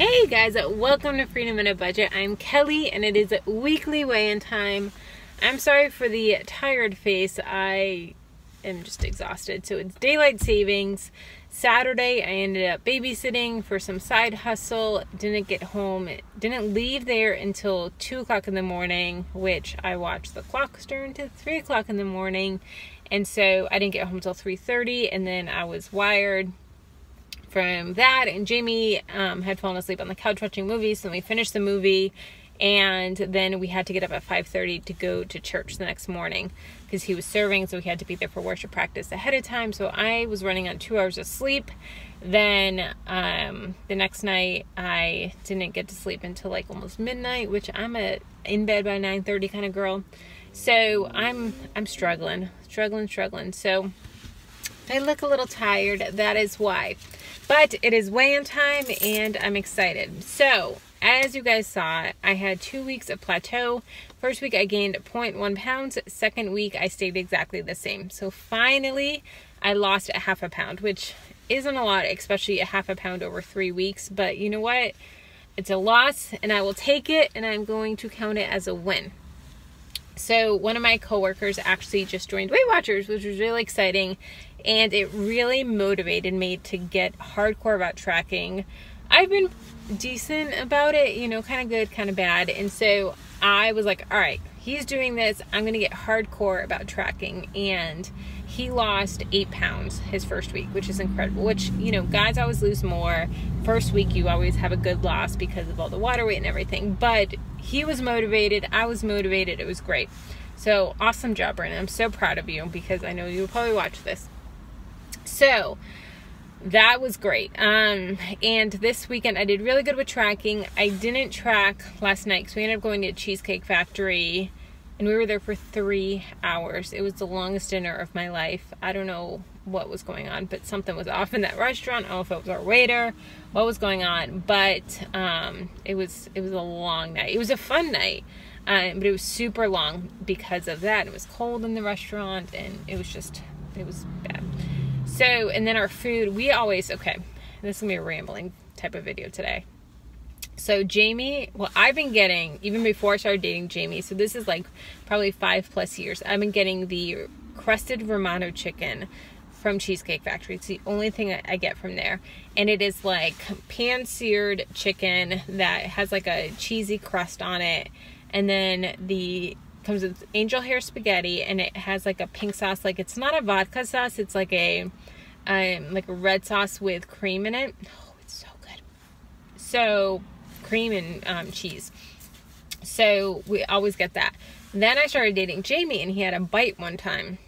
Hey guys, welcome to Freedom in a Budget. I'm Kelly and it is weekly weigh-in time. I'm sorry for the tired face. I am just exhausted. So it's daylight savings. Saturday I ended up babysitting for some side hustle. Didn't get home. Didn't leave there until 2 o'clock in the morning, which I watched the clock turn to 3 o'clock in the morning. And so I didn't get home until 3:30 and then I was wired from that, and Jamie had fallen asleep on the couch watching movies, so we finished the movie, and then we had to get up at 5:30 to go to church the next morning because he was serving, so we had to be there for worship practice ahead of time. So I was running on 2 hours of sleep. Then the next night I didn't get to sleep until like almost midnight, which I'm in bed by 9:30 kind of girl. So I'm struggling. So I look a little tired, that is why. But it is weigh-in time and I'm excited. So, as you guys saw, I had 2 weeks of plateau. First week I gained 0.1 pounds. Second week I stayed exactly the same. So finally I lost a half a pound, which isn't a lot, especially a half a pound over 3 weeks. But you know what? It's a loss and I will take it and I'm going to count it as a win. So one of my coworkers actually just joined Weight Watchers, which was really exciting. And it really motivated me to get hardcore about tracking. I've been decent about it, you know, kind of good, kind of bad. And so I was like, all right, he's doing this. I'm going to get hardcore about tracking. And he lost 8 pounds his first week, which is incredible. Which, you know, guys always lose more. First week, you always have a good loss because of all the water weight and everything. But he was motivated. I was motivated. It was great. So awesome job, Brandon. I'm so proud of you because I know you'll probably watch this. So that was great. And this weekend I did really good with tracking. I didn't track last night because we ended up going to Cheesecake Factory and we were there for 3 hours. It was the longest dinner of my life. I don't know what was going on, but something was off in that restaurant. I don't know if it was our waiter, what was going on, but it was a long night. It was a fun night, but it was super long because of that. It was cold in the restaurant and it was bad. So, and then our food, okay, this is going to be a rambling type of video today. So Jamie, well, I've been getting, even before I started dating Jamie, so this is like probably 5+ years, I've been getting the crusted Romano chicken from Cheesecake Factory. It's the only thing I get from there. And it is like pan-seared chicken that has like a cheesy crust on it. And then comes with angel hair spaghetti, and it has like a pink sauce. Like, it's not a vodka sauce, it's like a red sauce with cream in it. Oh, it's so good. So cream and cheese. So we always get that. Then I started dating Jamie and he had a bite one time.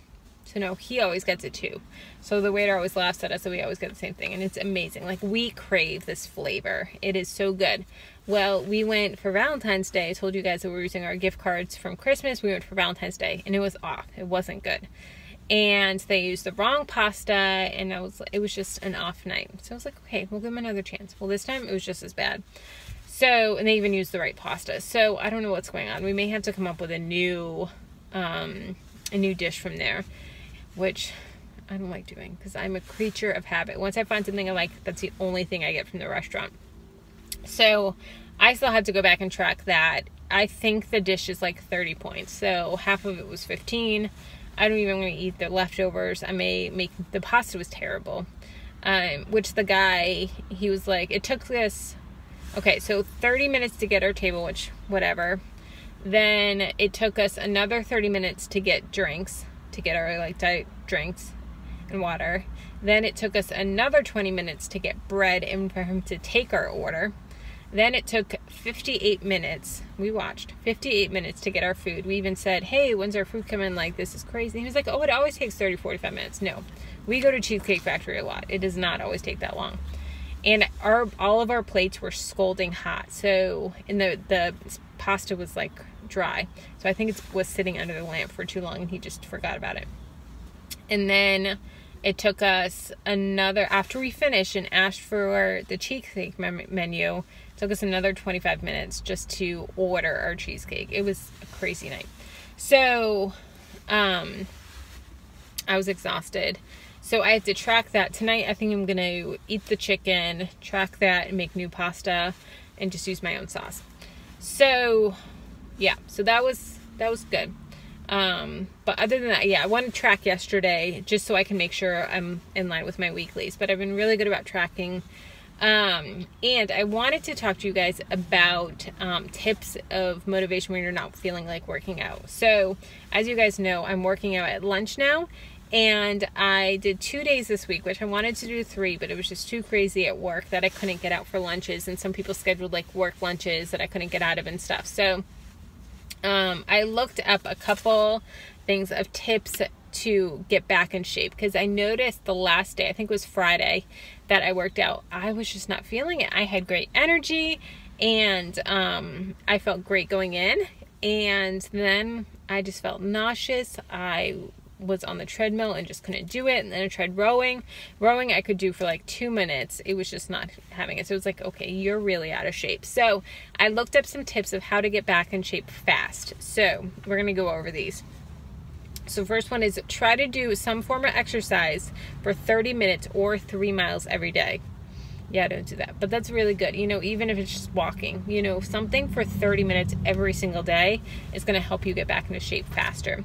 So no, he always gets it too. So the waiter always laughs at us, so we always get the same thing. And it's amazing. Like, we crave this flavor. It is so good. Well, we went for Valentine's Day. I told you guys that we were using our gift cards from Christmas. We went for Valentine's Day and it was off. It wasn't good. And they used the wrong pasta and it was just an off night. So I was like, okay, we'll give them another chance. Well, this time it was just as bad. So, and they even used the right pasta. So I don't know what's going on. We may have to come up with a new dish from there, which I don't like doing because I'm a creature of habit. Once I find something I like, that's the only thing I get from the restaurant. So I still had to go back and track that. I think the dish is like 30 points. So half of it was 15. I don't even want to eat the leftovers. I may make, the pasta was terrible. Which the guy, he was like, it took us, okay, so 30 minutes to get our table, which whatever. Then it took us another 30 minutes to get drinks, to get our like diet drinks and water. Then it took us another 20 minutes to get bread and for him to take our order. Then it took 58 minutes. We watched 58 minutes to get our food. We even said, hey, when's our food coming? Like, this is crazy. He was like, oh, it always takes 30-45 minutes. No, we go to Cheesecake Factory a lot. It does not always take that long. And all of our plates were scalding hot. So, and the pasta was like dry. So I think it was sitting under the lamp for too long and he just forgot about it. And then it took us after we finished and asked for the cheesecake menu, it took us another 25 minutes just to order our cheesecake. It was a crazy night. So, I was exhausted. So I have to track that. Tonight I think I'm going to eat the chicken, track that, and make new pasta, and just use my own sauce. So yeah, so that was good. But other than that, yeah, I wanted to track yesterday just so I can make sure I'm in line with my weeklies, but I've been really good about tracking. And I wanted to talk to you guys about tips of motivation when you're not feeling like working out. So as you guys know, I'm working out at lunch now, and I did 2 days this week, which I wanted to do 3, but it was just too crazy at work that I couldn't get out for lunches, and some people scheduled like work lunches that I couldn't get out of and stuff. So I looked up a couple things of tips to get back in shape, because I noticed the last day, I think it was Friday, that I worked out, I was just not feeling it. I had great energy, and I felt great going in, and then I just felt nauseous. I was on the treadmill and just couldn't do it, and then I tried rowing. I could do for like 2 minutes. It was just not having it. So it was like, okay, you're really out of shape. So I looked up some tips of how to get back in shape fast. So we're gonna go over these. So first one is try to do some form of exercise for 30 minutes or 3 miles every day. Yeah, don't do that, but that's really good. You know, even if it's just walking, you know, something for 30 minutes every single day is going to help you get back into shape faster.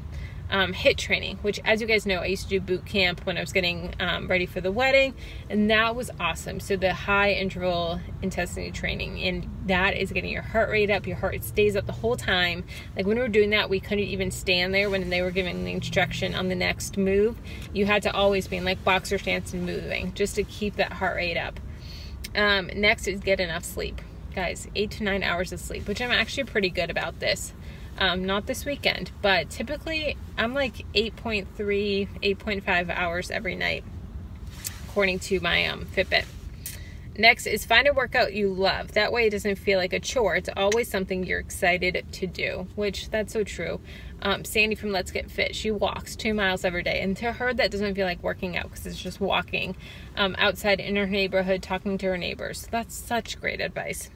HIIT training, which, as you guys know, I used to do boot camp when I was getting ready for the wedding, and that was awesome. So the high interval intensity training, and that is getting your heart rate up. Your heart stays up the whole time. Like when we were doing that, we couldn't even stand there when they were giving the instruction on the next move. You had to always be in like boxer stance and moving just to keep that heart rate up. Next is get enough sleep. Guys, 8 to 9 hours of sleep, which I'm actually pretty good about this. Not this weekend, but typically I'm like 8.3, 8.5 hours every night, according to my Fitbit. Next is find a workout you love. That way it doesn't feel like a chore. It's always something you're excited to do, which that's so true. Sandy from Let's Get Fit, she walks 2 miles every day, and to her that doesn't feel like working out because it's just walking outside in her neighborhood, talking to her neighbors. That's such great advice.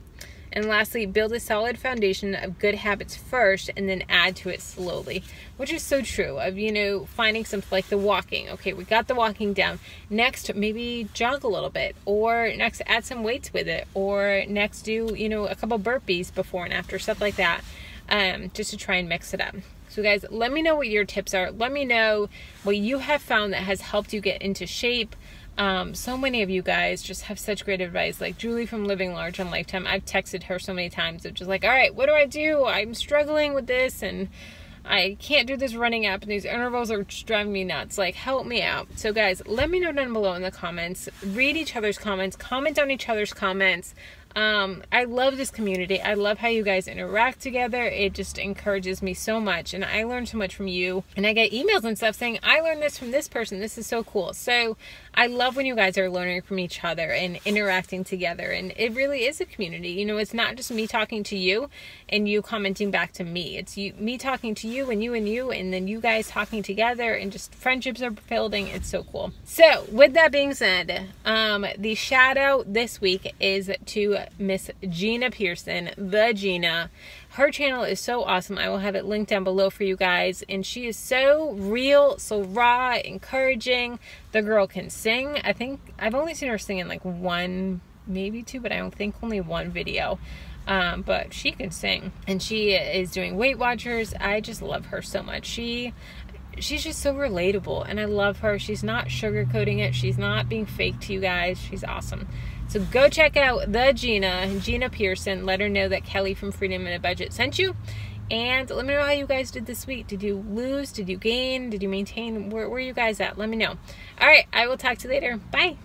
And lastly, build a solid foundation of good habits first and then add to it slowly, which is so true of, you know, finding something like the walking. Okay, we got the walking down. Next, maybe jog a little bit, or next add some weights with it, or next do, you know, a couple burpees before and after, stuff like that, just to try and mix it up. So guys, let me know what your tips are. Let me know what you have found that has helped you get into shape. So many of you guys just have such great advice, like Julie from Living Large on Lifetime. I've texted her so many times of just like, all right, what do I do? I'm struggling with this, and I can't do this running app, and these intervals are just driving me nuts. Like, help me out. So guys, let me know down below in the comments. Read each other's comments, comment on each other's comments. I love this community. I love how you guys interact together. It just encourages me so much, and I learn so much from you, and I get emails and stuff saying, I learned this from this person. This is so cool. So I love when you guys are learning from each other and interacting together, and it really is a community. You know, it's not just me talking to you and you commenting back to me. It's me talking to you, and then you guys talking together, and just friendships are building. It's so cool. So with that being said, the shout out this week is to Miss Gina Pearson, the Gina. Her channel is so awesome. I will have it linked down below for you guys, and she is so real, so raw, encouraging. The girl can sing. I think I've only seen her sing in like 1, maybe 2, but I don't think only 1 video. But she can sing, and she is doing Weight Watchers. I just love her so much. She's just so relatable, and I love her. She's not sugarcoating it. She's not being fake to you guys. She's awesome. So go check out the Gina Pearson. Let her know that Kelly from Freedom in a Budget sent you. And let me know how you guys did this week. Did you lose? Did you gain? Did you maintain? Where were you guys at? Let me know. All right, I will talk to you later. Bye.